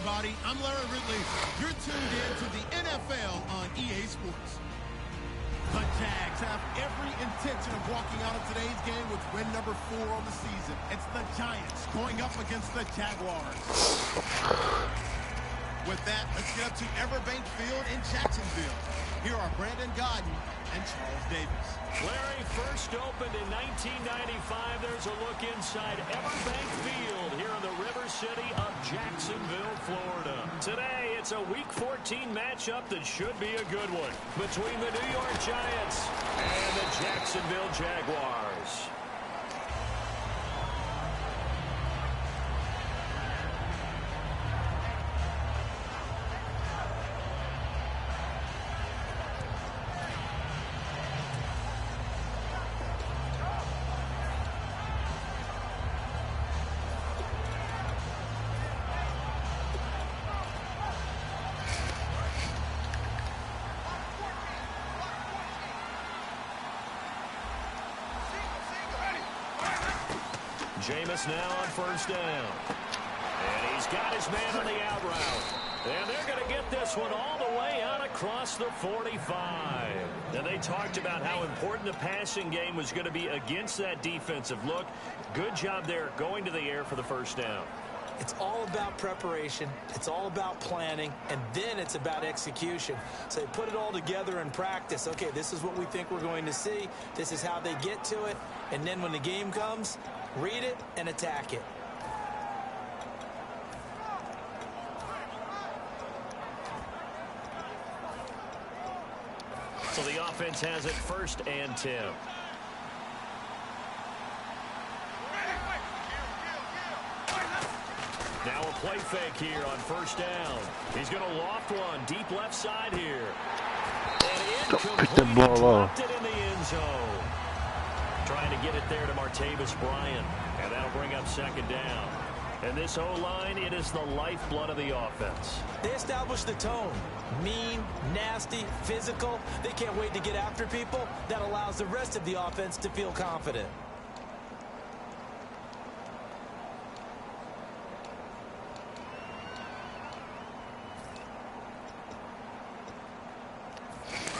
everybody. I'm Larry Ridley. You're tuned in to the NFL on EA Sports. The Jags have every intention of walking out of today's game with win number 4 on the season. It's the Giants going up against the Jaguars. With that, let's get up to Everbank Field in Jacksonville. Here are Brandon Gaudin and Charles Davis. Larry, first opened in 1995. There's a look inside Everbank Field here in the River City of Jacksonville, Florida. Today, it's a Week 14 matchup that should be a good one between the New York Giants and the Jacksonville Jaguars. Jameis now on first down. And he's got his man on the out route. And they're going to get this one all the way out across the 45. And they talked about how important the passing game was going to be against that defensive look. Good job there going to the air for the first down. It's all about preparation. It's all about planning. And then it's about execution. So they put it all together in practice. Okay, this is what we think we're going to see. This is how they get to it. And then when the game comes, read it and attack it. So the offense has it first and 10. Now a play fake here on first down. He's going to loft one deep left side here. And incomplete, dropped it in the end zone. Trying to get it there to Martavis Bryant. And that'll bring up second down. And this O-line, it is the lifeblood of the offense. They established the tone. Mean, nasty, physical. They can't wait to get after people. That allows the rest of the offense to feel confident.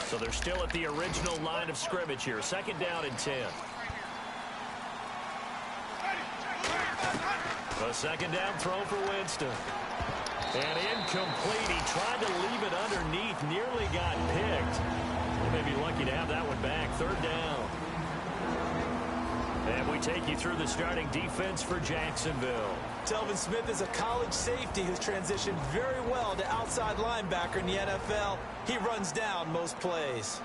So they're still at the original line of scrimmage here. Second down and 10. A second down throw for Winston. And incomplete. He tried to leave it underneath. Nearly got picked. They may be lucky to have that one back. Third down. And we take you through the starting defense for Jacksonville. Telvin Smith is a college safety who's transitioned very well to outside linebacker in the NFL. He runs down most plays.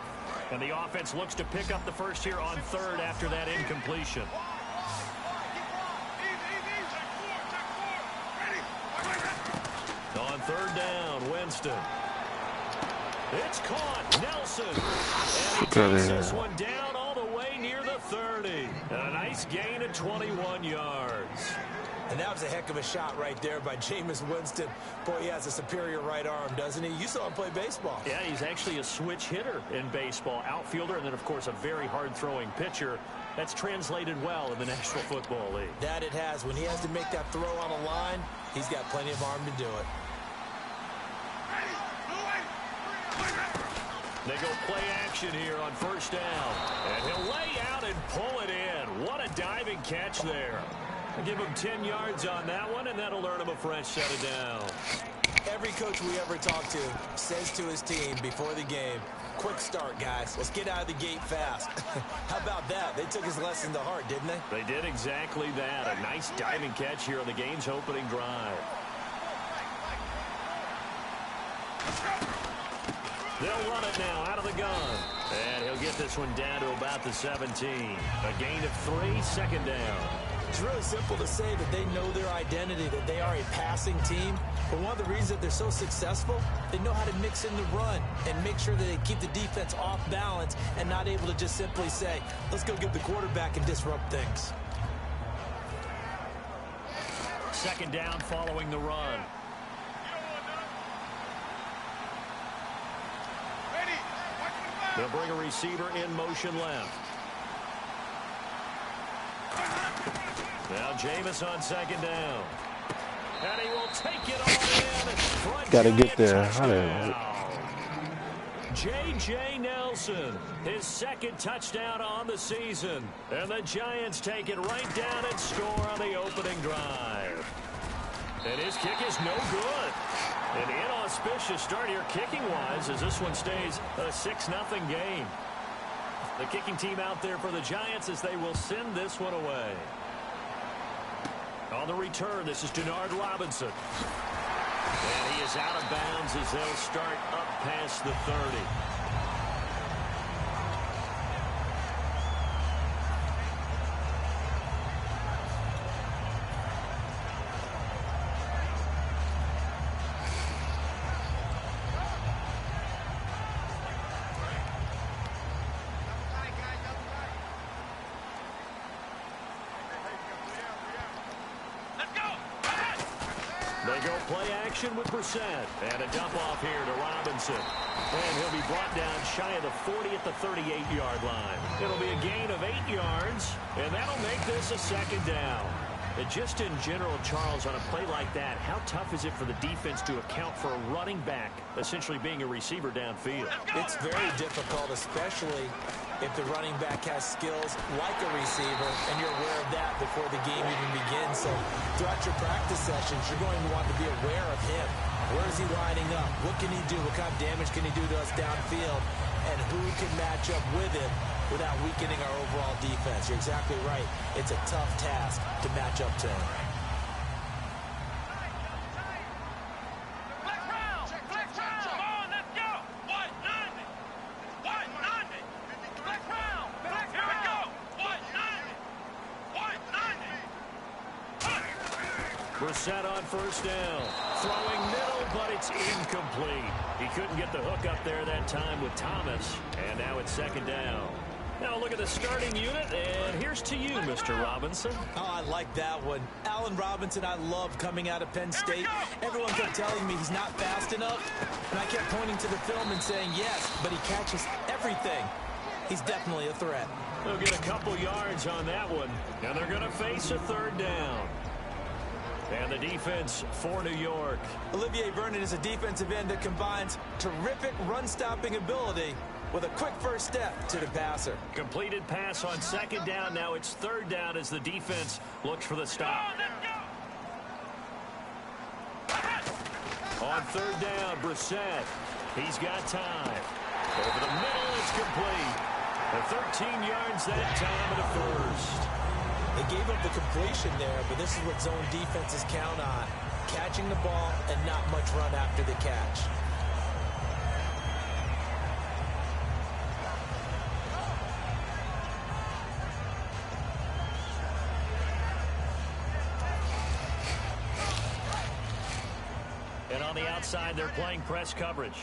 And the offense looks to pick up the first here on third after that incompletion. On third down, Winston. It's caught. Nelson. And he takes this one down all the way near the 30. And a nice gain of 21 yards. And that was a heck of a shot right there by Jameis Winston. Boy, he has a superior right arm, doesn't he? You saw him play baseball. Yeah, he's actually a switch hitter in baseball. Outfielder, and then, of course, a very hard-throwing pitcher. That's translated well in the National Football League. That it has. When he has to make that throw on a line, he's got plenty of arm to do it. They go play action here on first down. And he'll lay out and pull it in. What a diving catch there. I'll give him 10 yards on that one, and that'll earn him a fresh set of downs. Every coach we ever talk to says to his team before the game, quick start, guys. Let's get out of the gate fast. How about that? They took his lesson to heart, didn't they? They did exactly that. A nice diving catch here on the game's opening drive. They'll run it now out of the gun. And he'll get this one down to about the 17. A gain of 3, second down. It's really simple to say that they know their identity, that they are a passing team. But one of the reasons that they're so successful, they know how to mix in the run and make sure that they keep the defense off balance and not able to just simply say, let's go get the quarterback and disrupt things. Second down following the run. They'll bring a receiver in motion left. Now Jameis on second down. And he will take it all in. Gotta get there. J.J. Nelson, his second touchdown on the season. And the Giants take it right down and score on the opening drive. And his kick is no good. An inauspicious start here kicking-wise as this one stays a 6-0 game. The kicking team out there for the Giants as they will send this one away. On the return, this is Denard Robinson. And he is out of bounds as they'll start up past the 30. They go play action with Brissett. And a dump off here to Robinson. And he'll be brought down shy of the 40 at the 38-yard line. It'll be a gain of 8 yards, and that'll make this a second down. And just in general, Charles, on a play like that, how tough is it for the defense to account for a running back essentially being a receiver downfield? It's very difficult, especially if the running back has skills like a receiver, and you're aware of that before the game even begins. So throughout your practice sessions, you're going to want to be aware of him. Where is he lining up? What can he do? What kind of damage can he do to us downfield? And who can match up with him without weakening our overall defense? You're exactly right. It's a tough task to match up to him. Brissett on first down. Throwing middle, but it's incomplete. He couldn't get the hook up there that time with Thomas. And now it's second down. Now look at the starting unit, and here's to you, Mr. Robinson. Oh, I like that one. Allen Robinson, I love coming out of Penn State. Everyone kept telling me he's not fast enough, and I kept pointing to the film and saying yes, but he catches everything. He's definitely a threat. They'll get a couple yards on that one, and they're going to face a third down. And the defense for New York. Olivier Vernon is a defensive end that combines terrific run-stopping ability with a quick first step to the passer. Completed pass on second down. Now it's third down as the defense looks for the stop. On third down, Brissett. He's got time. Over the middle, it's complete. The 13 yards that time at a first. They gave up the completion there, but this is what zone defenses count on. Catching the ball and not much run after the catch. And on the outside, they're playing press coverage.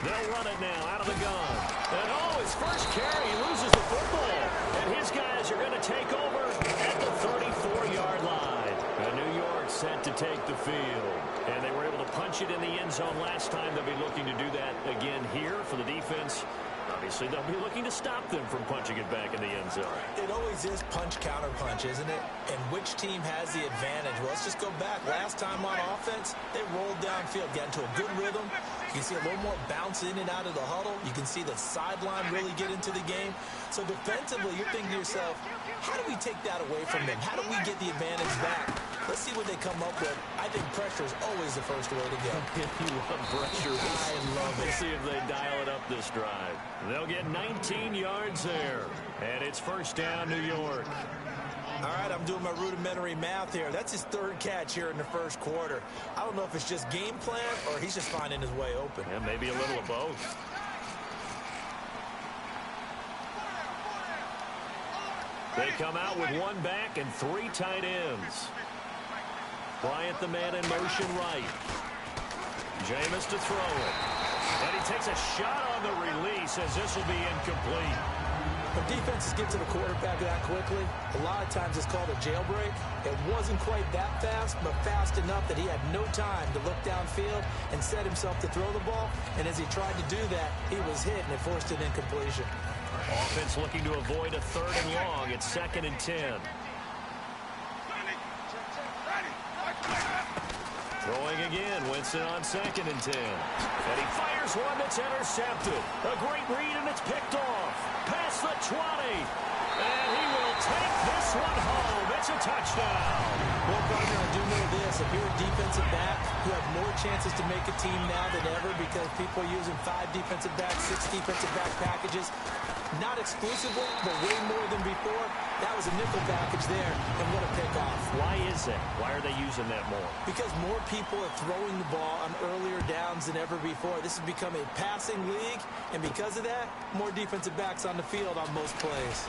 They'll run it now out of the gun. And oh, his first carry, he loses the football. And his guys are going to take over at the 34-yard line. And New York set to take the field. And they were able to punch it in the end zone last time. They'll be looking to do that again here for the defense. Obviously, they'll be looking to stop them from punching it back in the end zone. It always is punch-counter-punch, isn't it? And which team has the advantage? Well, let's just go back. Last time on offense, they rolled downfield, got into a good rhythm. You can see a little more bounce in and out of the huddle. You can see the sideline really get into the game. So defensively, you're thinking to yourself, how do we take that away from them? How do we get the advantage back? Let's see what they come up with. I think pressure is always the first way to go. If you love pressure, I love it. Let's see if they dial it up this drive. They'll get 19 yards there. And it's first down, New York. All right, I'm doing my rudimentary math here. That's his third catch here in the first quarter. I don't know if it's just game plan or he's just finding his way open. Yeah, maybe a little of both. They come out with one back and three tight ends. Bryant, the man in motion right. Jameis to throw it. And he takes a shot on the release as this will be incomplete. When defenses get to the quarterback that quickly, a lot of times it's called a jailbreak. It wasn't quite that fast, but fast enough that he had no time to look downfield and set himself to throw the ball. And as he tried to do that, he was hit and it forced an incompletion. Offense looking to avoid a third and long. It's 2nd and 10. Throwing again, Winston on 2nd and 10. And he fires one that's intercepted. A great read, and it's picked off. Past the 20. And he will take this one home. It's a touchdown. Well, partner, I do know this. If you're a defensive back, you have more chances to make a team now than ever because people are using 5 defensive backs, 6 defensive back packages. Not exclusively, but way more than before. That was a nickel package there, and what a pickoff. Why is that? Why are they using that more? Because more people are throwing the ball on earlier downs than ever before. This has become a passing league, and because of that, more defensive backs on the field on most plays.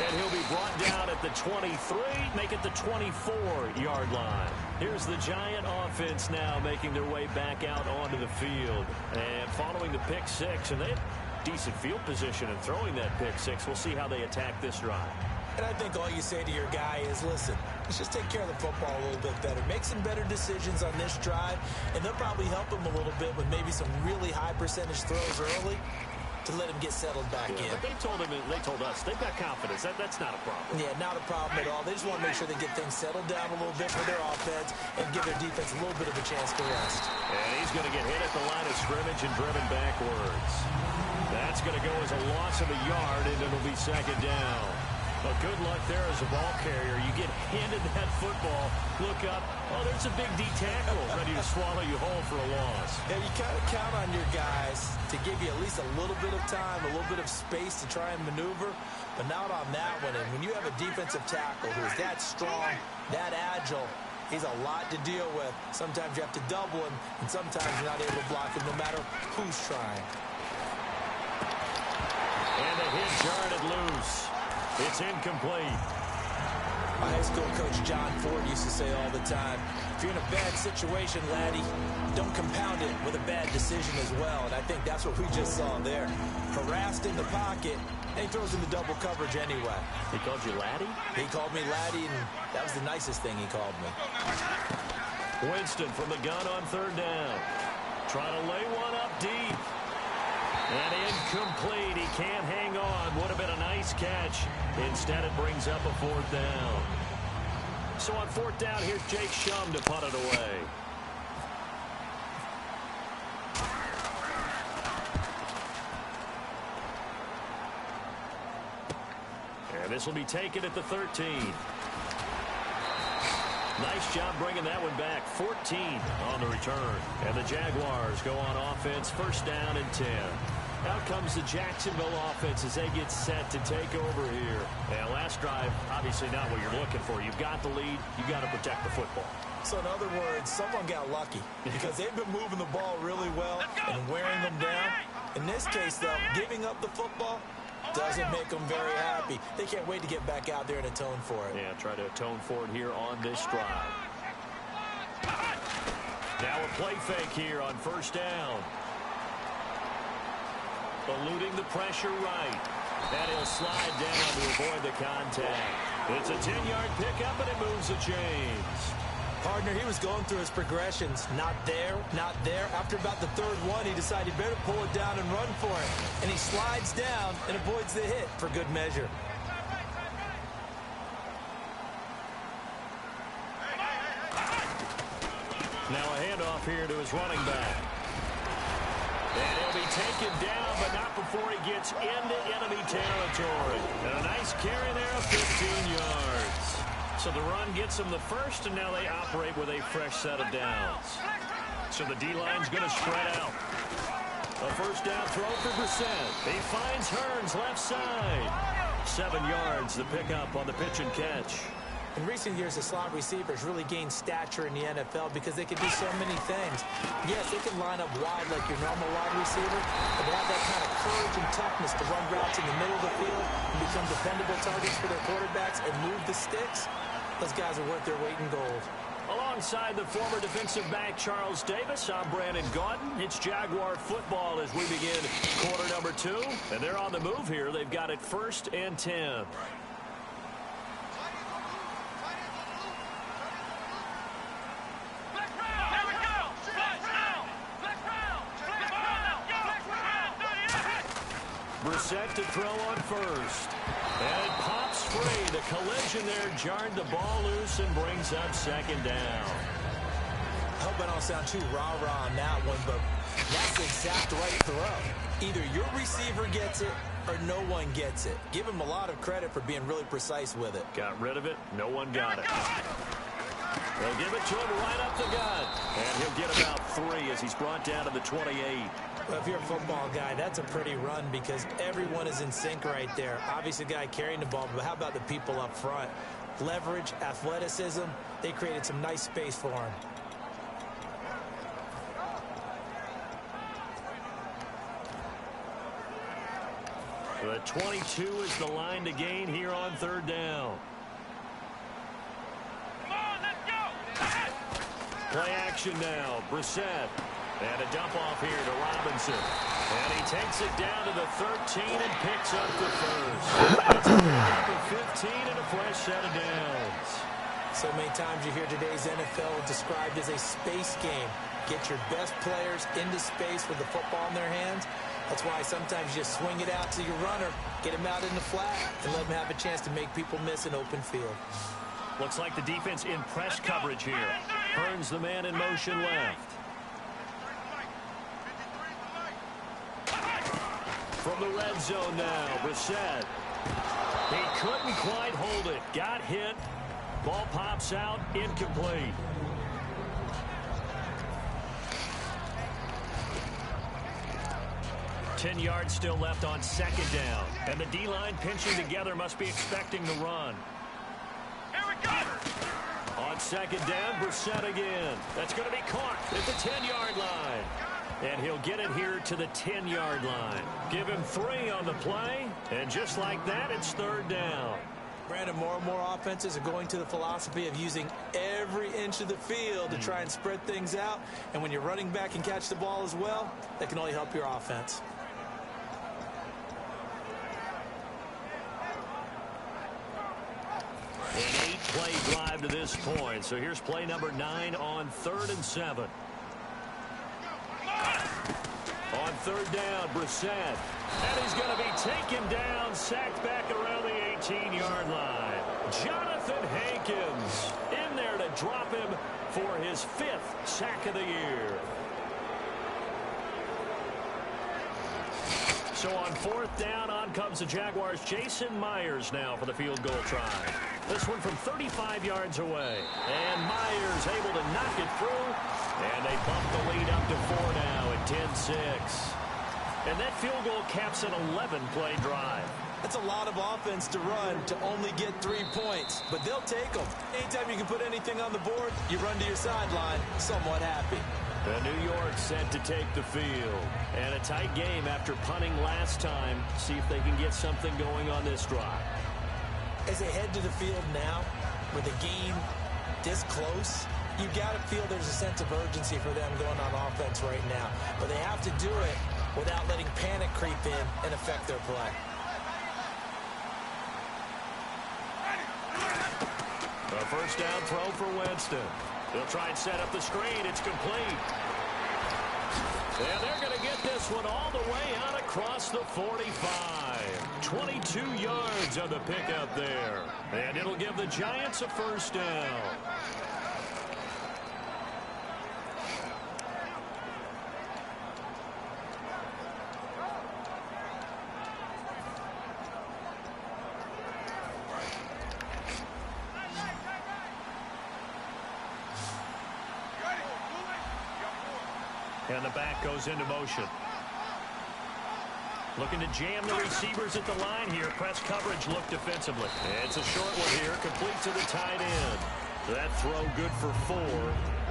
And he'll be brought down at the 23, make it the 24-yard line. Here's the Giant offense now making their way back out onto the field. And following the pick 6, and they had decent field position in throwing that pick 6. We'll see how they attack this drive. And I think all you say to your guy is, listen, let's just take care of the football a little bit better. Make some better decisions on this drive, and they'll probably help him a little bit with maybe some really high percentage throws early to let him get settled back in. But they told us they've got confidence. That's not a problem. Yeah, not a problem at all. They just want to make sure they get things settled down a little bit for their offense and give their defense a little bit of a chance to rest. And he's going to get hit at the line of scrimmage and driven backwards. That's going to go as a loss of a yard, and it'll be 2nd down. But good luck there as a ball carrier. You get handed that football, look up, oh, there's a big D tackle ready to swallow you whole for a loss. Yeah, you kind of count on your guys to give you at least a little bit of time, a little bit of space to try and maneuver, but not on that one. And when you have a defensive tackle who's that strong, that agile, he's a lot to deal with. Sometimes you have to double him, and sometimes you're not able to block him no matter who's trying. And the hit jarred loose. It's incomplete. My high school coach John Ford used to say all the time, if you're in a bad situation, laddie, don't compound it with a bad decision as well. And I think that's what we just saw there. Harassed in the pocket, and he throws into double coverage anyway. He called you laddie? He called me laddie, and that was the nicest thing he called me. Winston from the gun on 3rd down. Trying to lay one up deep. And incomplete. He can't hang on. Would have been a nice catch. Instead, it brings up a 4th down. So on 4th down, here's Jake Shum to punt it away. And this will be taken at the 13. Nice job bringing that one back. 14 on the return. And the Jaguars go on offense, 1st down and 10. Out comes the Jacksonville offense as they get set to take over here. And last drive, obviously not what you're looking for. You've got the lead. You've got to protect the football. So in other words, someone got lucky because they've been moving the ball really well and wearing them down. In this case, though, giving up the football doesn't make them very happy. They can't wait to get back out there and atone for it. Yeah, try to atone for it here on this drive. Now a play fake here on 1st down. Eluding the pressure right. And he'll slide down to avoid the contact. It's a 10-yard pickup, and it moves the chains. Partner, he was going through his progressions. Not there, not there. After about the 3rd one, he decided he better pull it down and run for it. And he slides down and avoids the hit for good measure. Now a handoff here to his running back. And he'll be taken down, but not before he gets into enemy territory. And a nice carry there of 15 yards. So the run gets them the 1st, and now they operate with a fresh set of downs. So the D-line's going to spread out. A 1st down throw for Brissett. He finds Hearns left side. 7 yards, the pickup on the pitch and catch. In recent years, the slot receivers really gained stature in the NFL because they can do so many things. Yes, they can line up wide like your normal wide receiver, but they have that kind of courage and toughness to run routes in the middle of the field and become dependable targets for their quarterbacks and move the sticks. Those guys are worth their weight in gold. Alongside the former defensive back Charles Davis, I'm Brandon Gaudin. It's Jaguar football as we begin quarter number 2. And they're on the move here. They've got it 1st and 10. Brissett to throw on 1st. And it pops free. The collision there jarred the ball loose and brings up 2nd down. hope I don't sound too rah-rah on that one, but that's the exact right throw. Either your receiver gets it or no one gets it. Give him a lot of credit for being really precise with it. Got rid of it. No one got it. They'll give it to him right up the gut. And he'll get about 3 as he's brought down to the 28. Well, if you're a football guy, that's a pretty run because everyone is in sync right there. Obviously, the guy carrying the ball, but how about the people up front? Leverage, athleticism, they created some nice space for him. The 22 is the line to gain here on 3rd down. Come on, let's go! Play action now. Brissett. And a dump off here to Robinson. And he takes it down to the 13 and picks up the first. It's number 15 and a fresh set of downs. So many times you hear today's NFL described as a space game. Get your best players into space with the football in their hands. That's why sometimes you just swing it out to your runner, get him out in the flat, and let him have a chance to make people miss an open field. Looks like the defense in press coverage here. Hearns the man in motion left. From the red zone now, Brissett. He couldn't quite hold it. Got hit. Ball pops out, incomplete. Ten yards still left on 2nd down. And the D-line pinching together must be expecting the run. Here we go! On 2nd down, Brissett again. That's going to be caught at the 10-yard line. And he'll get it here to the 10-yard line. Give him 3 on the play. And just like that, it's 3rd down. Brandon, more and more offenses are going to the philosophy of using every inch of the field to try and spread things out. And when you're running back and catch the ball as well, that can only help your offense. An 8-play drive to this point. So here's play number 9 on 3rd and 7. On 3rd down, Brissett. And he's going to be taken down, sacked back around the 18-yard line. Jonathan Hankins in there to drop him for his 5th sack of the year. So on 4th down, on comes the Jaguars. Jason Myers now for the field goal try. This one from 35 yards away. And Myers able to knock it through. And they bump the lead up to 4 now at 10-6. And that field goal caps an 11-play drive. That's a lot of offense to run to only get 3 points. But they'll take them. Anytime you can put anything on the board, you run to your sideline somewhat happy. The New York set to take the field. And a tight game after punting last time. See if they can get something going on this drive. As they head to the field now, with a game this close, you got to feel there's a sense of urgency for them going on offense right now. But they have to do it without letting panic creep in and affect their play. A first down throw for Winston. They'll try and set up the screen. It's complete. And they're going to get this one all the way out across the 45. 22 yards on the pickup there. And it'll give the Giants a first down. And the back goes into motion. Looking to jam the receivers at the line here. Press coverage look defensively. It's a short one here. Complete to the tight end. That throw good for 4.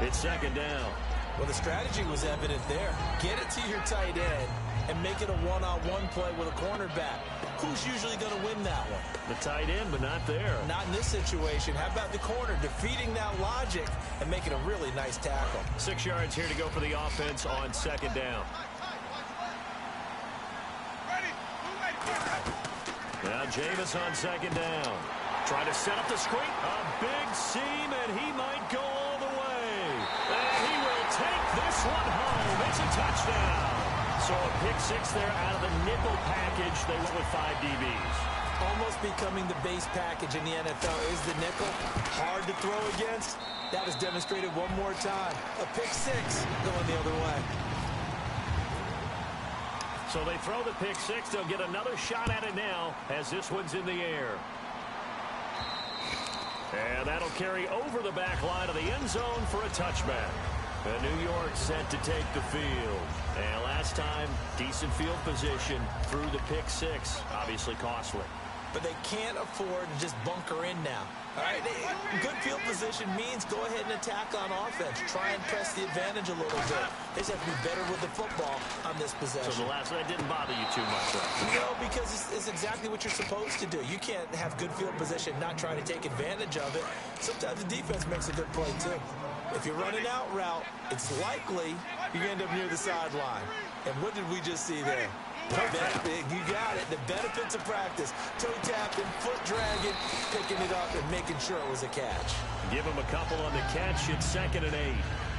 It's 2nd down. Well, the strategy was evident there. Get it to your tight end and make it a one-on-one play with a cornerback. Who's usually going to win that one? The tight end, but not there. Not in this situation. How about the corner defeating that logic and making a really nice tackle? 6 yards here to go for the offense on 2nd down. Now Jameis on 2nd down. Trying to set up the screen. A big seam, and he might go all the way. And he will take this one home. It's a touchdown. So a pick 6 there out of the nickel package. They went with 5 DBs. Almost becoming the base package in the NFL is the nickel. Hard to throw against. That was demonstrated one more time. A pick six going the other way. So they throw the pick six. They'll get another shot at it now as this one's in the air. And that'll carry over the back line of the end zone for a touchback. And New York set to take the field. And last time, decent field position through the pick six. Obviously costly. But they can't afford to just bunker in now. All right, good field position means go ahead and attack on offense. Try and press the advantage a little bit. They just have to be better with the football on this possession. So the last one, that didn't bother you too much, right? No, because it's exactly what you're supposed to do. You can't have good field position, not try to take advantage of it. Sometimes the defense makes a good play, too. If you're running out route, it's likely you end up near the sideline. And what did we just see there? You got it. The benefits of practice. Toe tapping, foot dragging, picking it up, and making sure it was a catch. Give him a couple on the catch. It's 2nd and 8.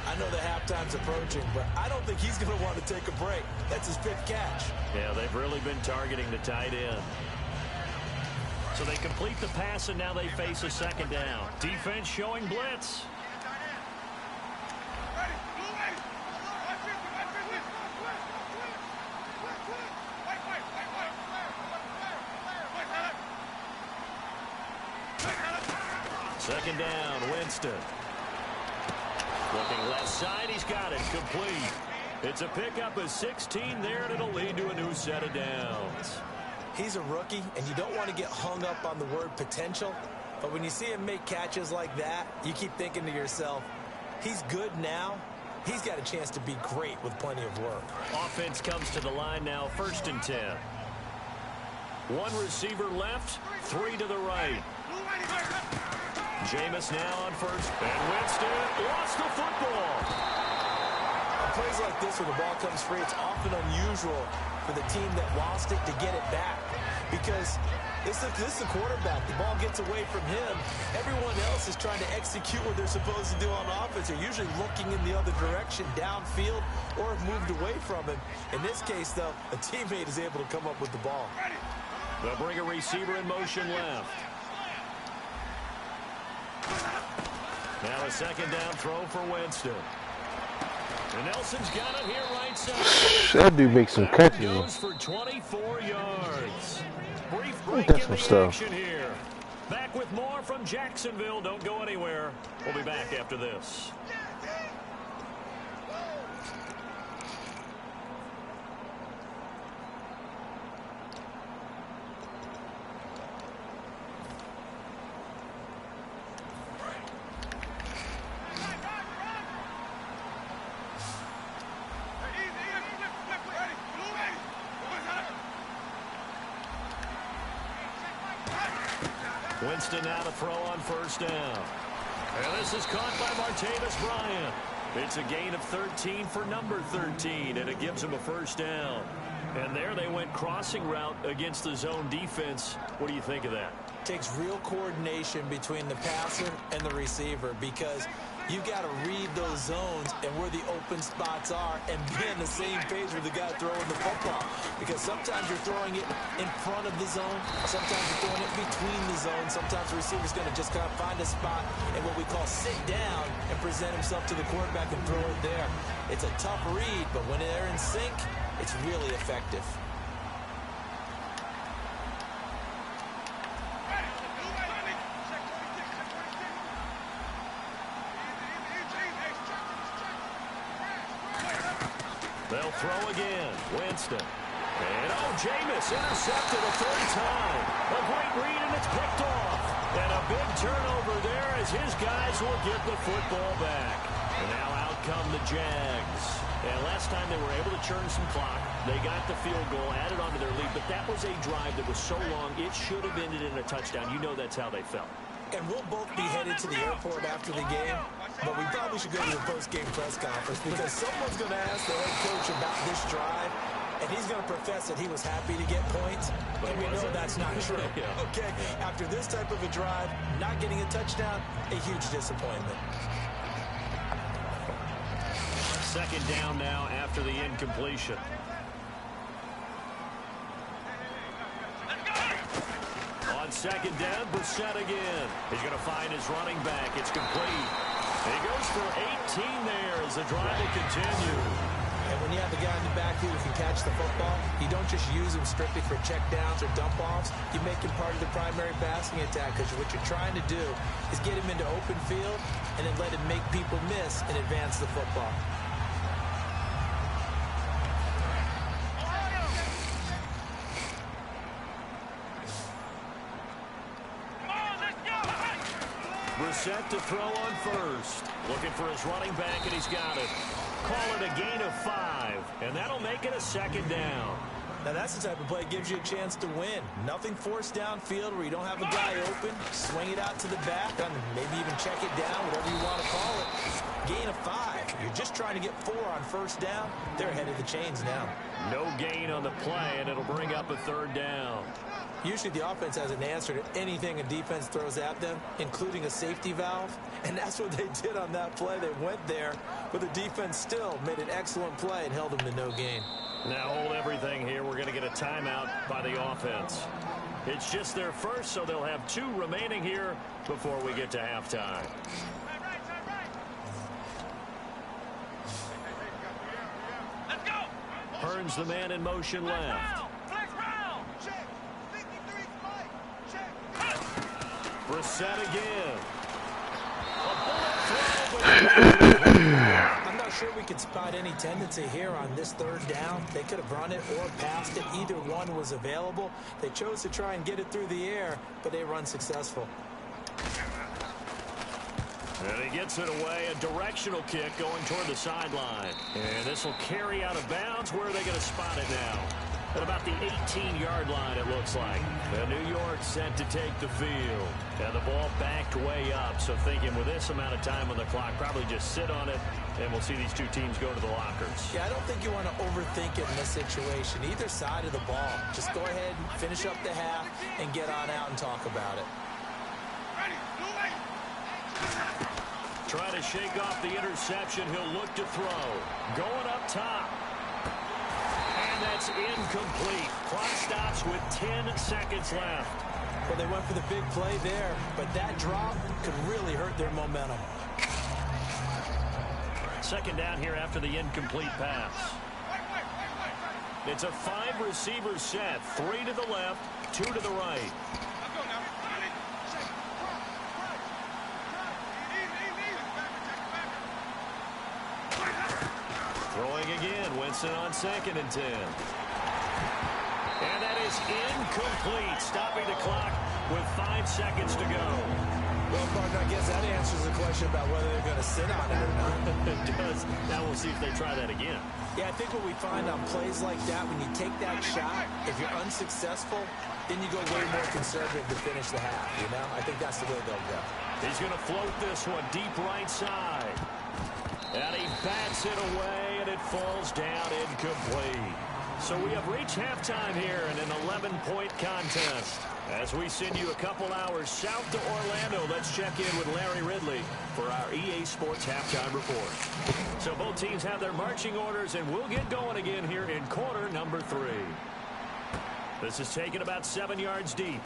I know the halftime's approaching, but I don't think he's going to want to take a break. That's his 5th catch. Yeah, they've really been targeting the tight end. So they complete the pass, and now they face a 2nd down. Defense showing blitz. Second down, Winston. Looking left side, he's got it, complete. It's a pickup of 16 there, and it'll lead to a new set of downs. He's a rookie, and you don't want to get hung up on the word potential. But when you see him make catches like that, you keep thinking to yourself, he's good now. He's got a chance to be great with plenty of work. Offense comes to the line now, 1st and 10. One receiver left, 3 to the right. Jameis now on first, and Winston lost the football. On plays like this where the ball comes free, it's often unusual for the team that lost it to get it back. Because this is the quarterback. The ball gets away from him. Everyone else is trying to execute what they're supposed to do on offense. They're usually looking in the other direction, downfield, or have moved away from him. In this case, though, a teammate is able to come up with the ball. They'll bring a receiver in motion left. Now a 2nd down throw for Winston. And Nelson's got it here right side. That dude makes some catches. Goes for 24 yards. Brief break That's in the some action here. Back with more from Jacksonville. Don't go anywhere. We'll be back after this. Winston now to throw on 1st down. And this is caught by Martavis Bryant. It's a gain of 13 for number 13, and it gives him a 1st down. And there they went crossing route against the zone defense. What do you think of that? Takes real coordination between the passer and the receiver because you've got to read those zones and where the open spots are and be on the same page with the guy throwing the football. Because sometimes you're throwing it in front of the zone. Sometimes you're throwing it between the zones. Sometimes the receiver's going to just kind of find a spot and what we call sit down and present himself to the quarterback and throw it there. It's a tough read, but when they're in sync, it's really effective. They'll throw again. Winston. And Jameis intercepted a 3rd time. A great read, and it's picked off. And a big turnover there as his guys will get the football back. And now out come the Jags. And last time they were able to churn some clock. They got the field goal, added onto their lead. But that was a drive that was so long, it should have ended in a touchdown. You know that's how they felt. And we'll both be headed to the airport after the game, but we probably should go to the post-game press conference because someone's going to ask the head coach about this drive, and he's going to profess that he was happy to get points, and we know that's not true. Yeah. Okay, after this type of a drive, not getting a touchdown, a huge disappointment. 2nd down now after the incompletion. On 2nd down, Brissett again. He's going to find his running back. It's complete. He goes for 18 there as the drive will continue. And when you have the guy in the backfield who can catch the football, you don't just use him strictly for checkdowns or dump-offs. You make him part of the primary passing attack because what you're trying to do is get him into open field and then let him make people miss and advance the football. Brissett to throw on first. Looking for his running back, and he's got it. Call it a gain of 5, and that'll make it a second down. Now that's the type of play that gives you a chance to win. Nothing forced downfield where you don't have a guy open. Swing it out to the back, and maybe even check it down, whatever you want to call it. Gain of 5. You're just trying to get 4 on first down. They're ahead of the chains now. No gain on the play, and it'll bring up a third down. Usually the offense has an answer to anything a defense throws at them, including a safety valve. And that's what they did on that play. They went there, but the defense still made an excellent play and held them to no gain. Now hold everything here. We're going to get a timeout by the offense. It's just their first, so they'll have 2 remaining here before we get to halftime. Let's go. Hearns the man in motion left. Brissett again. I'm not sure we could spot any tendency here on this third down. They could have run it or passed it. Either one was available. They chose to try and get it through the air, but they run successful. And he gets it away. A directional kick going toward the sideline. And this will carry out of bounds. Where are they going to spot it now? At about the 18-yard line, it looks like. And New York set to take the field. And the ball backed way up. So thinking with this amount of time on the clock, probably just sit on it, and we'll see these 2 teams go to the lockers. Yeah, I don't think you want to overthink it in this situation. Either side of the ball. Just go ahead and finish up the half and get on out and talk about it. Try to shake off the interception. He'll look to throw. Going up top. And that's incomplete. Clock stops with 10 seconds left. Well, they went for the big play there, but that drop could really hurt their momentum. Second down here after the incomplete pass. It's a 5-receiver set. 3 to the left, 2 to the right. Throwing again. Winston on 2nd and 10. And that is incomplete. Stopping the clock with 5 seconds to go. Well, partner, I guess that answers the question about whether they're going to sit on it or not. It does. Now we'll see if they try that again. Yeah, I think what we find on plays like that, when you take that shot, if you're unsuccessful, then you go way more conservative to finish the half, you know? I think that's the way they'll go. He's going to float this one deep right side. And he bats it away, and it falls down incomplete. So we have reached halftime here in an 11-point contest. As we send you a couple hours south to Orlando, let's check in with Larry Ridley for our EA Sports Halftime Report. So both teams have their marching orders, and we'll get going again here in quarter number 3. This is taken about 7 yards deep.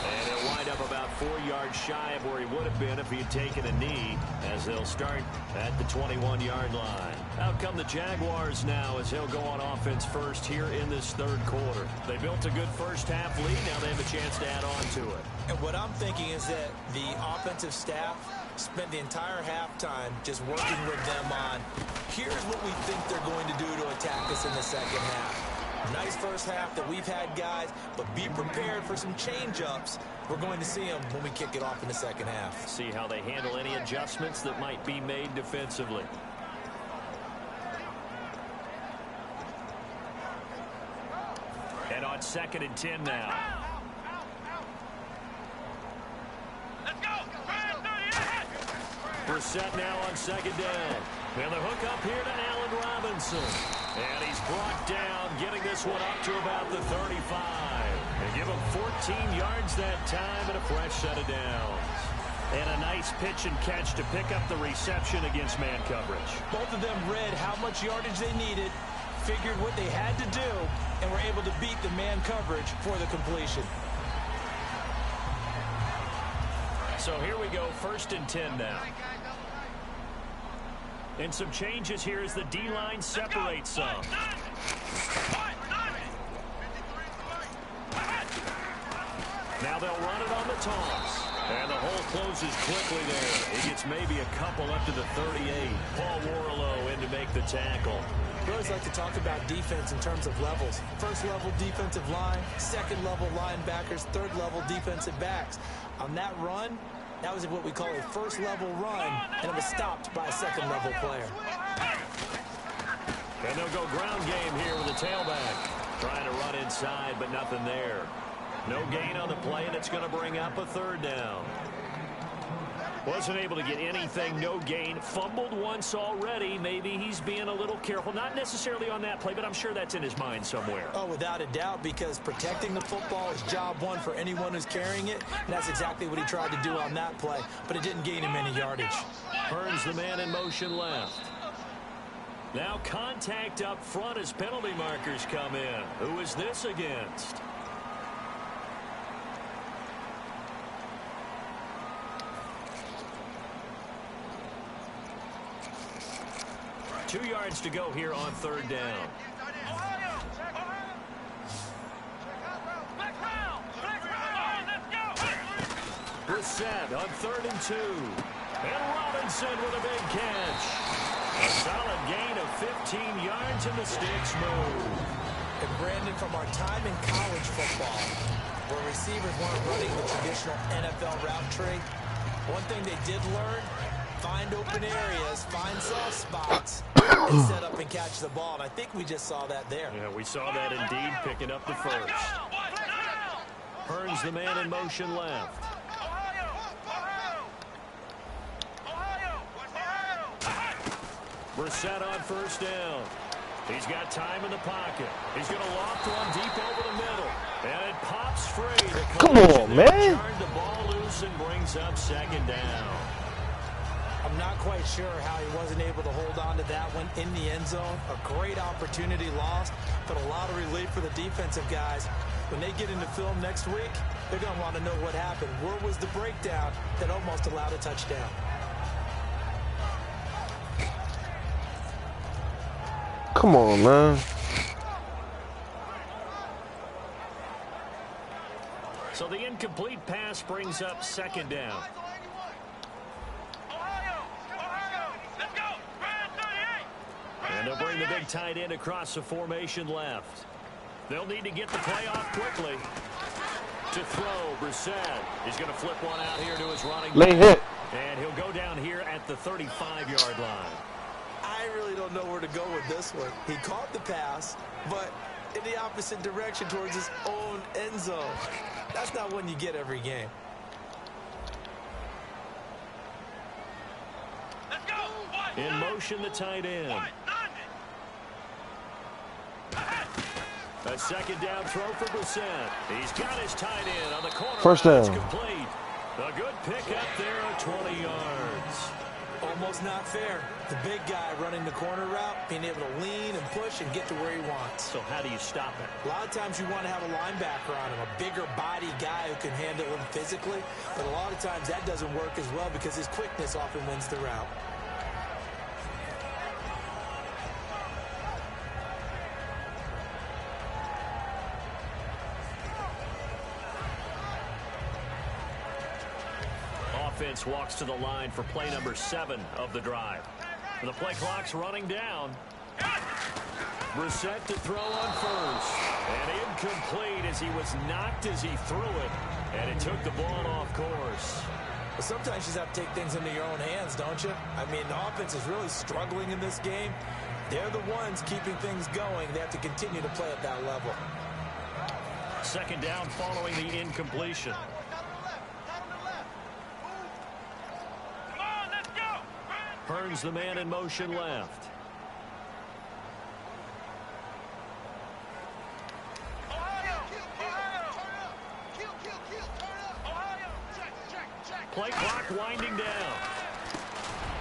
And he'll wind up about 4 yards shy of where he would have been if he had taken a knee, as they'll start at the 21-yard line. Out come the Jaguars now as he'll go on offense first here in this third quarter. They built a good first half lead. Now they have a chance to add on to it. And what I'm thinking is that the offensive staff spent the entire halftime just working with them on, here's what we think they're going to do to attack us in the second half. Nice first half that we've had, guys, but be prepared for some change-ups. We're going to see them when we kick it off in the second half. See how they handle any adjustments that might be made defensively. And on 2nd and 10 now. Let's go. Brissett now on 2nd down. And the hook up here to Allen Robinson. And he's brought down, getting this one up to about the 35. And give him 14 yards that time and a fresh set of downs. And a nice pitch and catch to pick up the reception against man coverage. Both of them read how much yardage they needed, figured what they had to do, and were able to beat the man coverage for the completion. So here we go, 1st and 10 now. And some changes here as the D-line separates some. Now they'll run it on the toss. And the hole closes quickly there. It gets maybe a couple up to the 38. Paul Warlow in to make the tackle. We always like to talk about defense in terms of levels. 1st level defensive line, 2nd level linebackers, 3rd level defensive backs. On that run, that was what we call a 1st level run, and it was stopped by a 2nd level player. And they'll go ground game here with the tailback. Trying to run inside, but nothing there. No gain on the play, and it's going to bring up a 3rd down. Wasn't able to get anything, no gain. Fumbled once already. Maybe he's being a little careful. Not necessarily on that play, but I'm sure that's in his mind somewhere. Oh, without a doubt, because protecting the football is job one for anyone who's carrying it. And that's exactly what he tried to do on that play, but it didn't gain him any yardage. Hearns the man in motion left. Now contact up front as penalty markers come in. Who is this against? Two yards to go here on 3rd down. Brissett on 3rd and 2. And Robinson with a big catch. A solid gain of 15 yards in the sticks move. And Brandon, from our time in college football, where receivers weren't running the traditional NFL route tree, one thing they did learn: find open areas, find soft spots, and set up and catch the ball. And I think we just saw that there. Yeah, we saw that indeed, picking up the 1st. Hearns the man in motion left. Brissett on 1st down. He's got time in the pocket. He's going to loft one deep over the middle. And it pops free. Come on, man. Turned the ball loose and brings up 2nd down. I'm not quite sure how he wasn't able to hold on to that one in the end zone. A great opportunity lost, but a lot of relief for the defensive guys. When they get into film next week, they're going to want to know what happened. Where was the breakdown that almost allowed a touchdown? Come on, man. So the incomplete pass brings up 2nd down. And they'll bring the big tight end across the formation left. They'll need to get the play off quickly. To throw, Brissett. He's going to flip one out here to his running back. Late hit. And he'll go down here at the 35-yard line. I really don't know where to go with this one. He caught the pass, but in the opposite direction towards his own end zone. That's not one you get every game. Let's go. In motion, the tight end. A 2nd down throw for Brissett. He's got his tight end on the corner. 1st down. It's complete. A good pick up there at 20 yards. Almost not fair. The big guy running the corner route, being able to lean and push and get to where he wants. So how do you stop it? A lot of times you want to have a linebacker on him, a bigger body guy who can handle him physically. But a lot of times that doesn't work as well because his quickness often wins the route. Offense walks to the line for play number 7 of the drive. And the play clock's running down. Brissett to throw on 1st. And incomplete as he was knocked as he threw it. And it took the ball off course. But sometimes you just have to take things into your own hands, don't you? I mean, the offense is really struggling in this game. They're the ones keeping things going. They have to continue to play at that level. 2nd down following the incompletion. Hearns the man in motion left. Play clock winding down.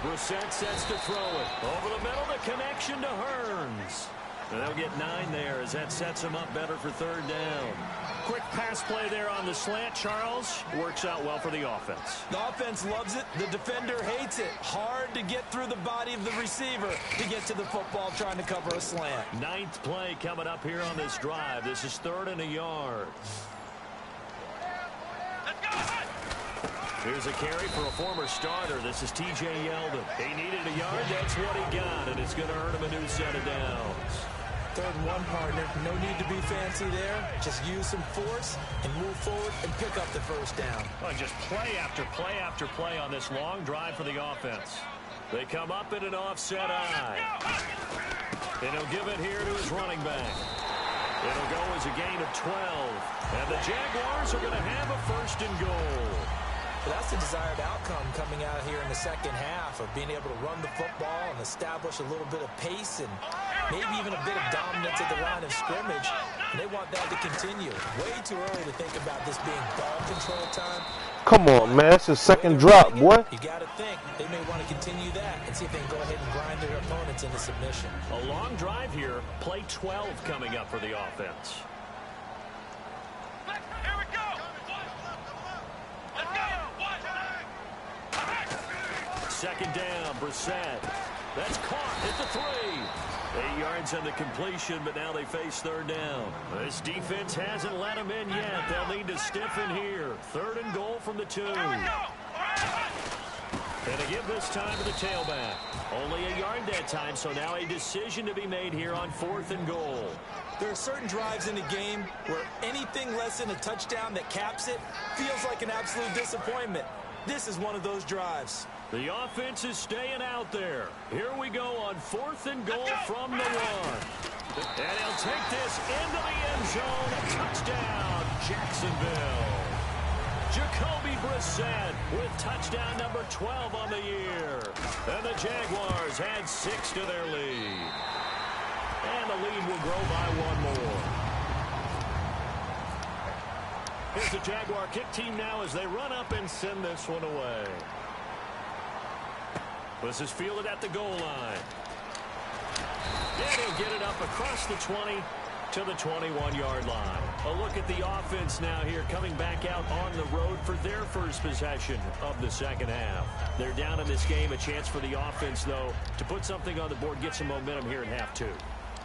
Brissett sets to throw it. Over the middle, the connection to Hearns. And they'll get 9 there as that sets them up better for 3rd down. Quick pass play there on the slant, Charles. Works out well for the offense. The offense loves it. The defender hates it. Hard to get through the body of the receiver to get to the football trying to cover a slant. 9th play coming up here on this drive. This is 3rd and a yard. Here's a carry for a former starter. This is T.J. Yeldon. He needed a yard. That's what he got, and it's going to earn him a new set of downs. 3rd and 1, partner. No need to be fancy there. Just use some force and move forward and pick up the 1st down. Well, just play after play after play on this long drive for the offense. They come up in an offset eye. And he'll give it here to his running back. It'll go as a gain of 12. And the Jaguars are going to have a 1st and goal. But that's the desired outcome coming out here in the 2nd half of being able to run the football and establish a little bit of pace and maybe even a bit of dominance at the line of scrimmage. And they want that to continue. Way too early to think about this being ball control time. Come on, man. That's a 2nd drop, boy. You got to think they may want to continue that and see if they can go ahead and grind their opponents into submission. A long drive here. Play 12 coming up for the offense. Here we go. Let's go. 2nd down, Brissett. That's caught at the 3. 8 yards on the completion, but now they face 3rd down. This defense hasn't let them in yet. They'll need to stiffen here. 3rd and goal from the 2. And to give this time to the tailback. Only a yard that time, so now a decision to be made here on 4th and goal. There are certain drives in the game where anything less than a touchdown that caps it feels like an absolute disappointment. This is one of those drives. The offense is staying out there. Here we go on 4th and goal from the 1. And he'll take this into the end zone. A touchdown, Jacksonville. Jacoby Brissett with touchdown number 12 on the year. And the Jaguars add 6 to their lead. And the lead will grow by 1 more. Here's the Jaguar kick team now as they run up and send this one away. This is fielded at the goal line. And he'll get it up across the 20 to the 21-yard line. A look at the offense now here coming back out on the road for their first possession of the 2nd half. They're down in this game. A chance for the offense, though, to put something on the board, get some momentum here in half 2.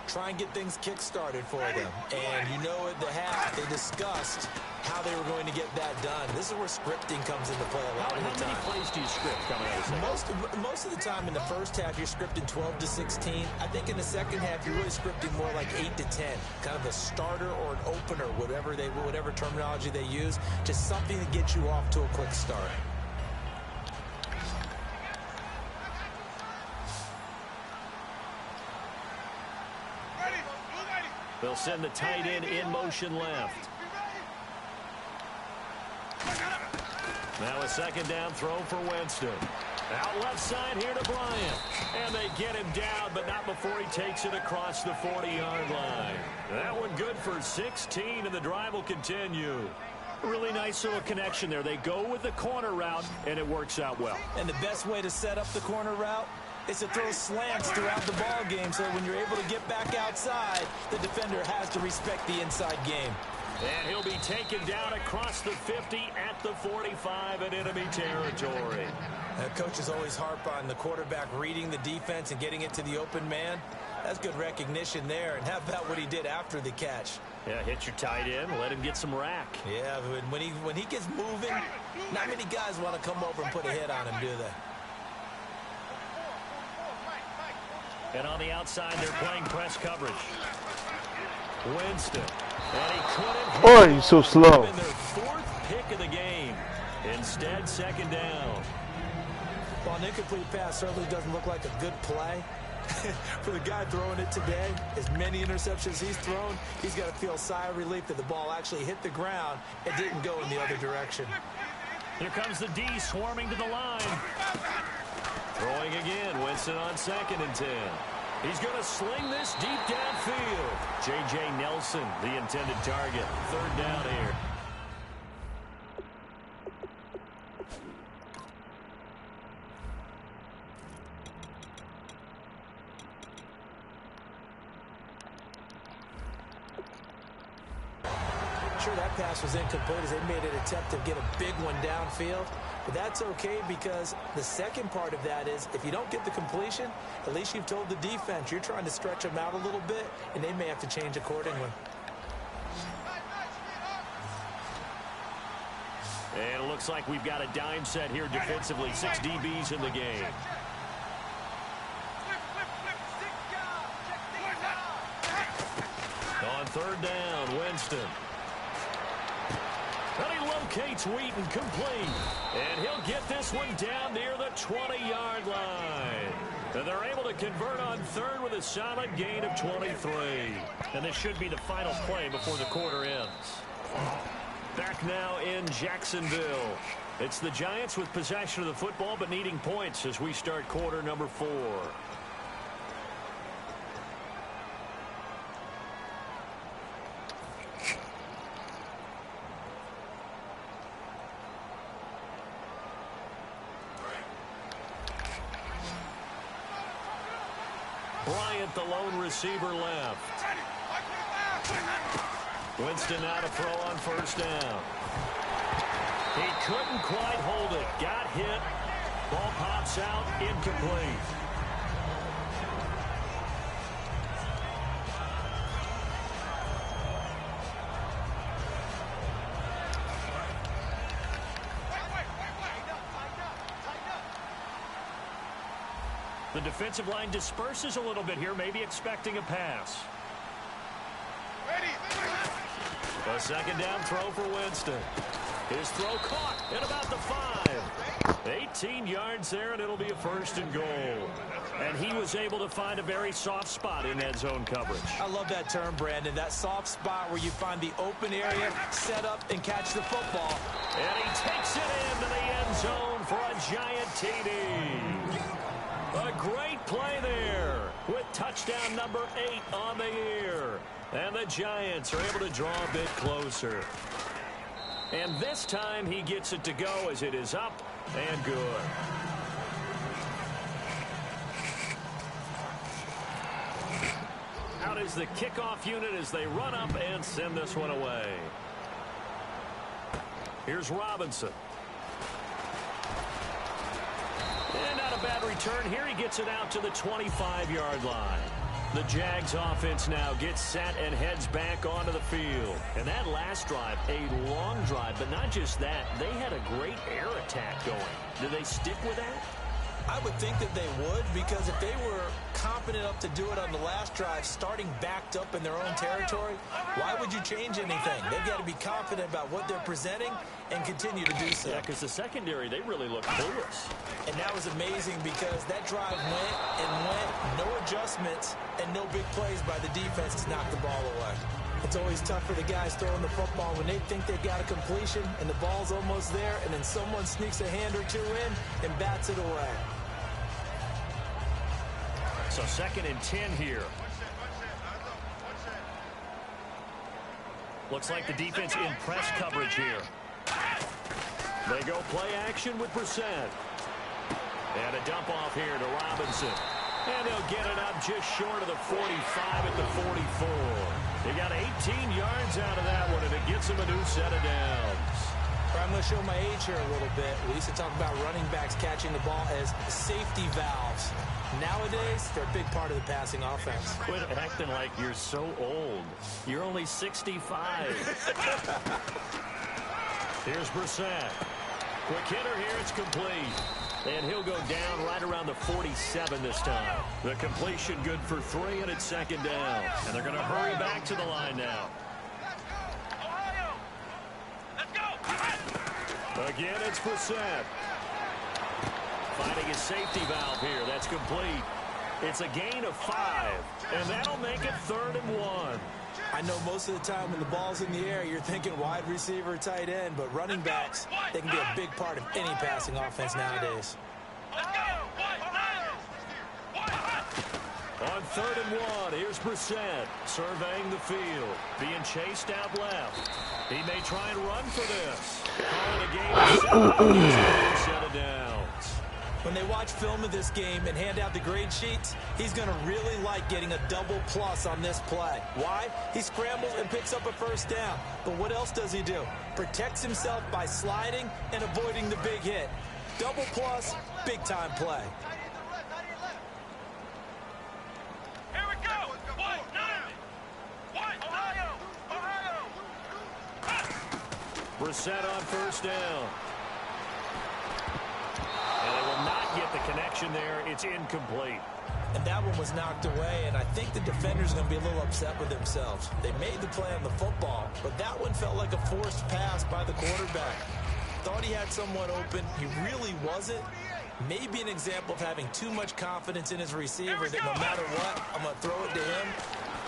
Try and get things kick-started for them. And you know at the half, they discussed how they were going to get that done. This is where scripting comes into play a lot of the time. How many plays do you script coming out of the 2nd? Most of the time in the 1st half, you're scripting 12 to 16. I think in the 2nd half, you're really scripting more like 8 to 10. Kind of a starter or an opener, whatever terminology they use. Just something to get you off to a quick start. They'll send the tight end in motion left. Now a 2nd down throw for Winston. Out left side here to Bryant. And they get him down, but not before he takes it across the 40-yard line. That one good for 16, and the drive will continue. Really nice little connection there. They go with the corner route, and it works out well. And the best way to set up the corner route is to throw slants throughout the ball game, so when you're able to get back outside, the defender has to respect the inside game. And he'll be taken down across the 50 at the 45 in enemy territory. Coaches always harp on the quarterback reading the defense and getting it to the open man. That's good recognition there. And how about what he did after the catch? Yeah, hit your tight end, let him get some rack. Yeah, when he gets moving, not many guys want to come over and put a hit on him, do they? And on the outside, they're playing press coverage. Winston. And he couldn't. Oh, he's so slow. In their 4th pick of the game. Instead, 2nd down. Well, an incomplete pass certainly doesn't look like a good play. For the guy throwing it today, as many interceptions he's thrown, he's got to feel a sigh of relief that the ball actually hit the ground and didn't go in the other direction. Here comes the D swarming to the line. Throwing again. Winston on 2nd and 10. He's going to sling this deep downfield. J.J. Nelson, the intended target. 3rd down here. sure that pass was incomplete as they made an attempt to get a big one downfield. But that's okay because the second part of that is if you don't get the completion, at least you've told the defense you're trying to stretch them out a little bit, and they may have to change accordingly. And it looks like we've got a dime set here defensively. 6 DBs in the game. On third down, Winston. And he locates Wheaton complete. And he'll get this one down near the 20-yard line. And they're able to convert on third with a solid gain of 23. And this should be the final play before the quarter ends. Back now in Jacksonville. It's the Giants with possession of the football but needing points as we start quarter number 4. Bryant, the lone receiver, left. Winston now to throw on first down. He couldn't quite hold it. Got hit. Ball pops out. Incomplete. The defensive line disperses a little bit here, maybe expecting a pass. A second down throw for Winston. His throw caught at about the 5. 18 yards there, and it'll be a first and goal. And he was able to find a very soft spot in that zone coverage. I love that term, Brandon. That soft spot where you find the open area, set up, and catch the football. And he takes it into the end zone for a giant TD. A great play there with touchdown number 8 on the year. And the Giants are able to draw a bit closer. And this time he gets it to go as it is up and good. Out is the kickoff unit as they run up and send this one away. Here's Robinson. And not a bad return here. He gets it out to the 25-yard line. The Jags offense now gets set and heads back onto the field. And that last drive, a long drive, but not just that. They had a great air attack going. Do they stick with that? I would think that they would, because if they were confident enough to do it on the last drive, starting backed up in their own territory, why would you change anything? They've got to be confident about what they're presenting and continue to do so. Yeah, because the secondary, they really look clueless. And that was amazing because that drive went and went, no adjustments, and no big plays by the defense to knock the ball away. It's always tough for the guys throwing the football when they think they've got a completion and the ball's almost there, and then someone sneaks a hand or two in and bats it away. So 2nd and 10 here. Looks like the defense in press coverage here. They go play action with Brissett. And a dump off here to Robinson. And they'll get it up just short of the 45 at the 44. They got 18 yards out of that one, and it gets them a new set of downs. I'm going to show my age here a little bit. We used to talk about running backs catching the ball as safety valves. Nowadays, they're a big part of the passing offense. Quit acting like you're so old. You're only 65. Here's Brissett. Quick hitter here. It's complete. And he'll go down right around the 47 this time. The completion good for 3, and it's 2nd down. And they're going to hurry back to the line now. Again, it's Brissett. Finding his safety valve here. That's complete. It's a gain of 5, and that'll make it 3rd and 1. I know most of the time when the ball's in the air, you're thinking wide receiver, tight end, but running backs, they can be a big part of any passing offense nowadays. On 3rd and 1, here's Brissett surveying the field, being chased out left. He may try and run for this. Calling a game of 7 set of downs. When they watch film of this game and hand out the grade sheets, he's going to really like getting a double plus on this play. Why? He scrambles and picks up a first down. But what else does he do? Protects himself by sliding and avoiding the big hit. Double plus, big-time play. Here we go. White, Ohio. Brissett on first down. And they will not get the connection there. It's incomplete. And that one was knocked away, and I think the defenders are going to be a little upset with themselves. They made the play on the football, but that one felt like a forced pass by the quarterback. Thought he had someone open. He really wasn't. Maybe an example of having too much confidence in his receiver that no matter what, I'm going to throw it to him.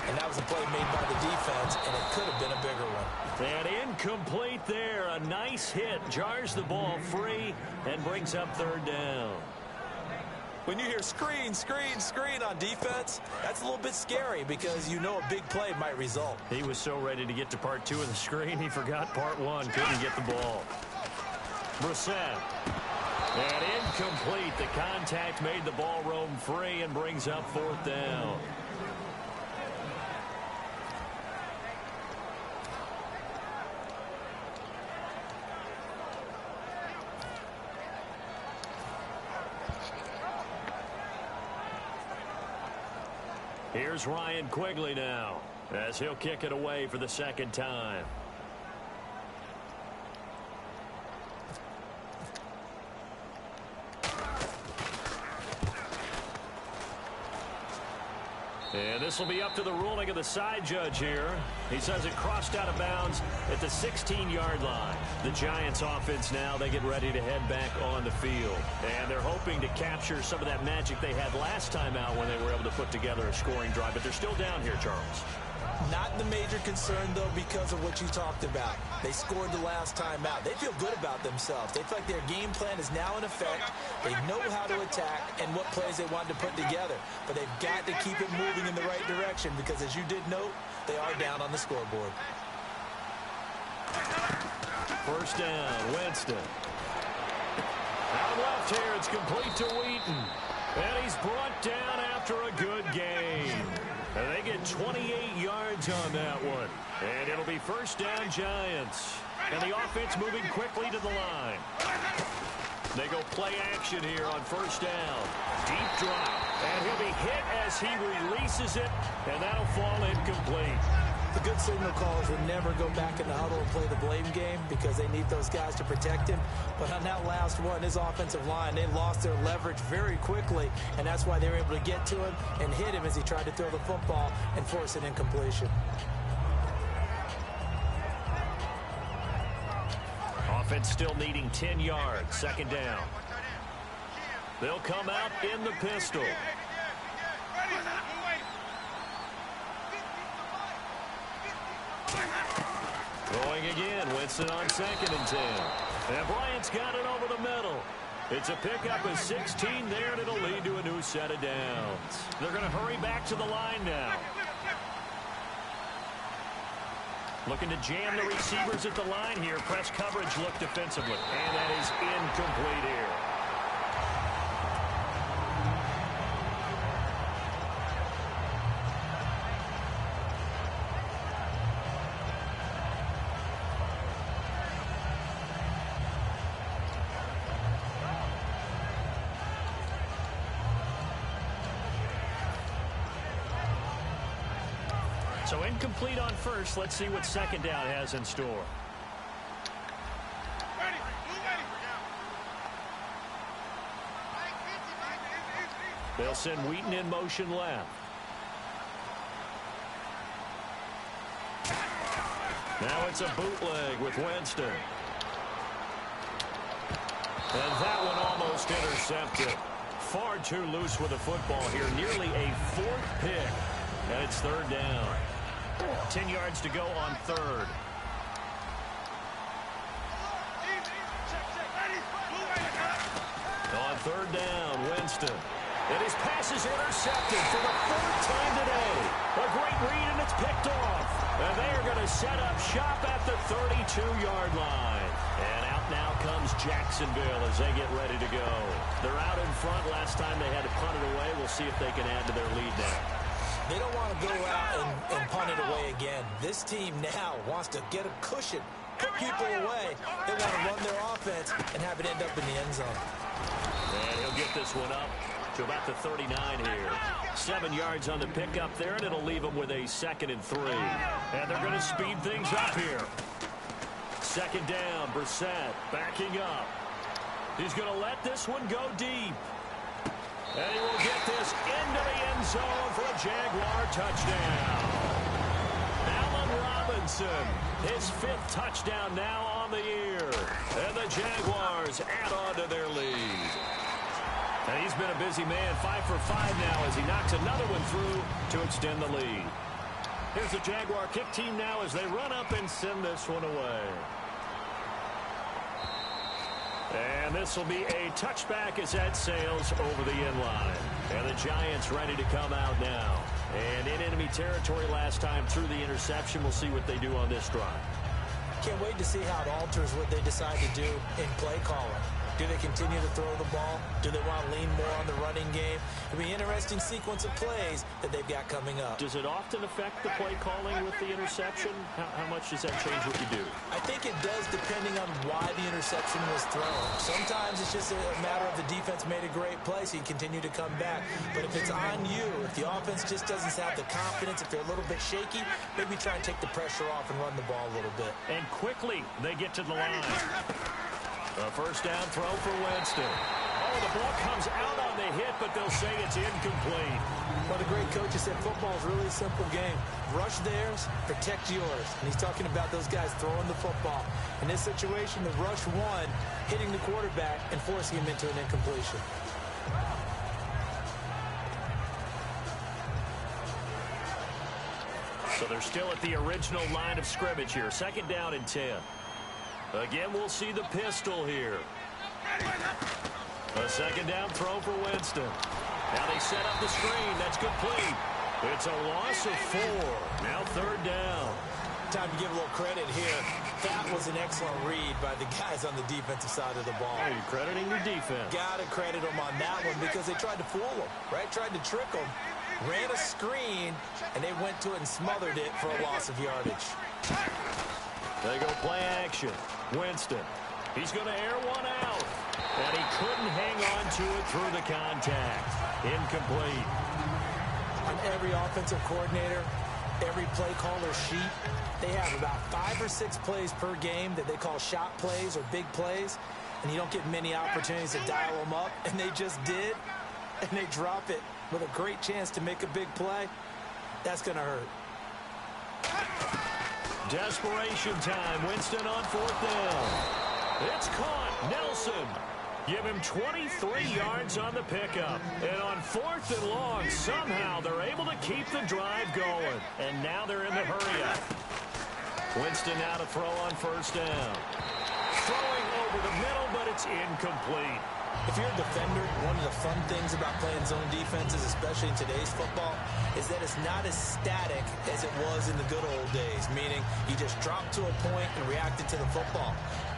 And that was a play made by the defense, and it could have been a bigger one. And incomplete there. A nice hit. Jars the ball free and brings up third down. When you hear screen, screen, screen on defense, that's a little bit scary because you know a big play might result. He was so ready to get to part two of the screen, he forgot part one. Couldn't get the ball. Brissett. And incomplete. The contact made the ball roam free and brings up fourth down. Here's Ryan Quigley now, as he'll kick it away for the second time. And this will be up to the ruling of the side judge here. He says it crossed out of bounds at the 16-yard line. The Giants offense now, they get ready to head back on the field. And they're hoping to capture some of that magic they had last time out when they were able to put together a scoring drive. But they're still down here, Charles. Not the major concern, though, because of what you talked about. They scored the last time out. They feel good about themselves. They feel like their game plan is now in effect. They know how to attack and what plays they want to put together. But they've got to keep it moving in the right direction because, as you did note, they are down on the scoreboard. First down, Winston. Out left here, it's complete to Wheaton. And he's brought down after a good game. And they get 28 yards on that one. And it'll be first down, Giants. And the offense moving quickly to the line. They go play action here on first down. Deep drop. And he'll be hit as he releases it. And that'll fall incomplete. The good signal callers would never go back in the huddle and play the blame game because they need those guys to protect him. But on that last one, his offensive line, they lost their leverage very quickly, and that's why they were able to get to him and hit him as he tried to throw the football and force an incompletion. Offense still needing 10 yards. Second down. They'll come out in the pistol. Going again, Winston on second and 10. And Bryant's got it over the middle. It's a pickup of 16 there, and it'll lead to a new set of downs. They're going to hurry back to the line now. Looking to jam the receivers at the line here. Press coverage look defensively. And that is incomplete here. So incomplete on first. Let's see what second down has in store. They'll send Wheaton in motion left. Now it's a bootleg with Winston. And that one almost intercepted. Far too loose with the football here. Nearly a fourth pick. And it's third down. 10 yards to go on third. On third down, Winston. And his pass is intercepted for the third time today. A great read, and it's picked off. And they are going to set up shop at the 32-yard line. And out now comes Jacksonville as they get ready to go. They're out in front. Last time they had to punt it away. We'll see if they can add to their lead now. They don't want to go out and punt it away again. This team now wants to get a cushion, put people away. They want to run their offense and have it end up in the end zone. And he'll get this one up to about the 39 here. 7 yards on the pickup there, and it'll leave them with a 2nd and 3. And they're going to speed things up here. 2nd down, Brissett backing up. He's going to let this one go deep. And he will get this into the end zone for a Jaguar touchdown. Allen Robinson, his 5th touchdown now on the year. And the Jaguars add on to their lead. And he's been a busy man, 5 for 5 now as he knocks another one through to extend the lead. Here's the Jaguar kick team now as they run up and send this one away. And this will be a touchback as that sails over the end line. And the Giants ready to come out now. And in enemy territory last time through the interception. We'll see what they do on this drive. Can't wait to see how it alters what they decide to do in play calling. Do they continue to throw the ball? Do they want to lean more on the running game? It'll be an interesting sequence of plays that they've got coming up. Does it often affect the play calling with the interception? How much does that change what you do? I think it does depending on why the interception was thrown. Sometimes it's just a matter of the defense made a great play, so you continue to come back. But if it's on you, if the offense just doesn't have the confidence, if they're a little bit shaky, maybe try and take the pressure off and run the ball a little bit. And quickly they get to the line. A 1st down throw for Winston. Oh, the ball comes out on the hit, but they'll say it's incomplete. Well, the great coach has said football is really a simple game. Rush theirs, protect yours. And he's talking about those guys throwing the football. In this situation, the rush one, hitting the quarterback and forcing him into an incompletion. So they're still at the original line of scrimmage here. 2nd down and 10. Again, we'll see the pistol here. A 2nd down throw for Winston. Now they set up the screen. That's complete. It's a loss of 4. Now 3rd down. Time to give a little credit here. That was an excellent read by the guys on the defensive side of the ball. Are you crediting your defense? Got to credit them on that one because they tried to fool them, right? Tried to trick them. Ran a screen, and they went to it and smothered it for a loss of yardage. They go play action. Winston. He's going to air one out. And he couldn't hang on to it through the contact. Incomplete. And every offensive coordinator, every play caller sheet, they have about 5 or 6 plays per game that they call shot plays or big plays. And you don't get many opportunities to dial them up. And they just did. And they drop it with a great chance to make a big play. That's going to hurt. Desperation time. Winston on 4th down. It's caught. Nelson. Give him 23 yards on the pickup. And on 4th and long, somehow they're able to keep the drive going. And now they're in the hurry-up. Winston now to throw on 1st down. Throwing over the middle, but it's incomplete. If you're a defender, one of the fun things about playing zone defenses, especially in today's football, is that it's not as static as it was in the good old days, meaning you just drop to a point and reacted to the football.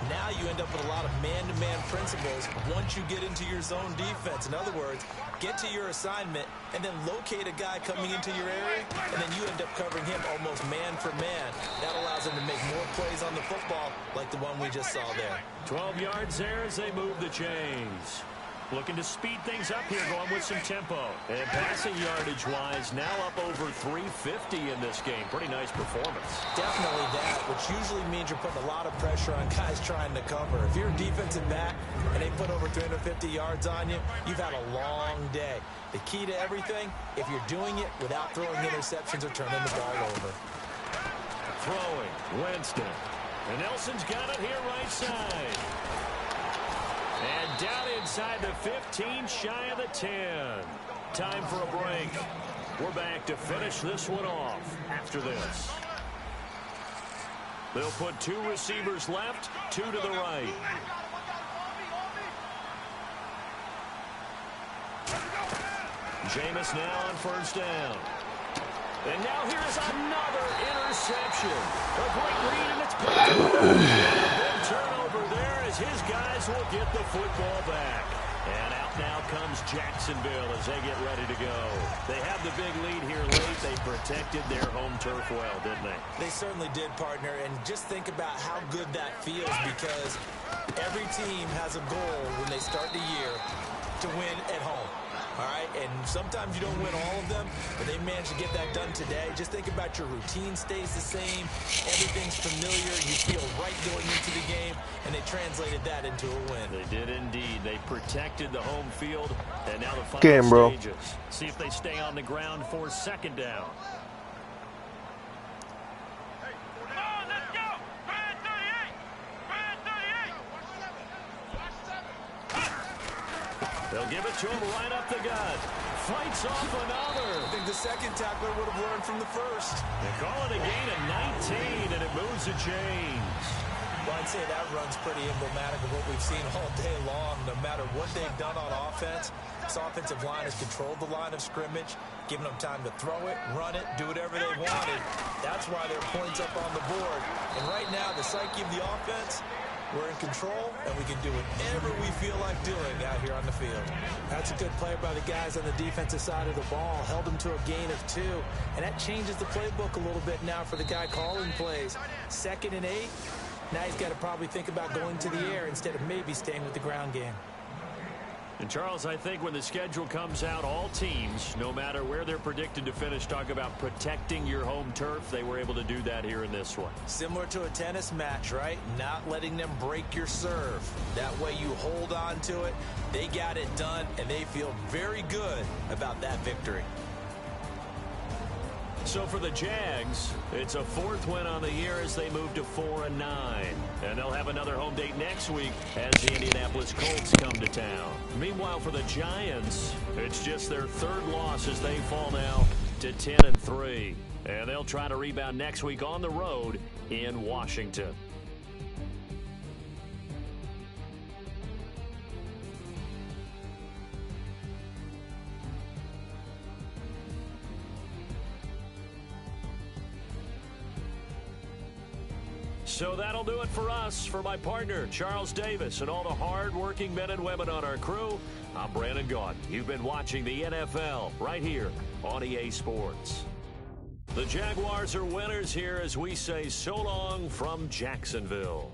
Now you end up with a lot of man-to-man principles once you get into your zone defense. In other words, get to your assignment and then locate a guy coming into your area, and then you end up covering him almost man for man. That allows him to make more plays on the football like the one we just saw there. 12 yards there as they move the chains. Looking to speed things up here, going with some tempo. And passing yardage-wise, now up over 350 in this game. Pretty nice performance. Definitely that, which usually means you're putting a lot of pressure on guys trying to cover. If you're a defensive back and they put over 350 yards on you, you've had a long day. The key to everything, if you're doing it without throwing interceptions or turning the ball over. Throwing, Winston. And Nelson's got it here right side. And down inside the 15, shy of the 10. Time for a break. We're back to finish this one off after this. They'll put 2 receivers left, 2 to the right. Jameis now on 1st down. And now here's another interception. A great read, and it's picked up. A big turnover there as his guys will get the football back. And out now comes Jacksonville as they get ready to go. They have the big lead here late. They protected their home turf well, didn't they? They certainly did, partner. And just think about how good that feels, because every team has a goal when they start the year to win at home. All right, and sometimes you don't win all of them, but they managed to get that done today. Just think about your routine stays the same. Everything's familiar. You feel right going into the game, and they translated that into a win. They did indeed. They protected the home field, and now the final Game, bro. stages. See if they stay on the ground for second down. Come on, let's go! Brand 38! Brand 38! They'll give it to him right up the gut. Fights off another. I think the second tackler would have learned from the first. They call it a gain of 19, and it moves the chains. Well, I'd say that run's pretty emblematic of what we've seen all day long. No matter what they've done on offense, this offensive line has controlled the line of scrimmage, giving them time to throw it, run it, do whatever they wanted. That's why there are points up on the board. And right now, the psyche of the offense, we're in control, and we can do whatever we feel like doing out here on the field. That's a good play by the guys on the defensive side of the ball. Held them to a gain of 2, and that changes the playbook a little bit now for the guy calling plays. 2nd and 8. Now he's got to probably think about going to the air instead of maybe staying with the ground game. And, Charles, I think when the schedule comes out, all teams, no matter where they're predicted to finish, talk about protecting your home turf. They were able to do that here in this one. Similar to a tennis match, right? Not letting them break your serve. That way you hold on to it. They got it done, and they feel very good about that victory. So for the Jags, it's a 4th win on the year as they move to 4-9. And they'll have another home date next week as the Indianapolis Colts come to town. Meanwhile, for the Giants, it's just their 3rd loss as they fall now to 10-3. And they'll try to rebound next week on the road in Washington. So that'll do it for us. For my partner, Charles Davis, and all the hard-working men and women on our crew, I'm Brandon Gaudin. You've been watching the NFL right here on EA Sports. The Jaguars are winners here as we say so long from Jacksonville.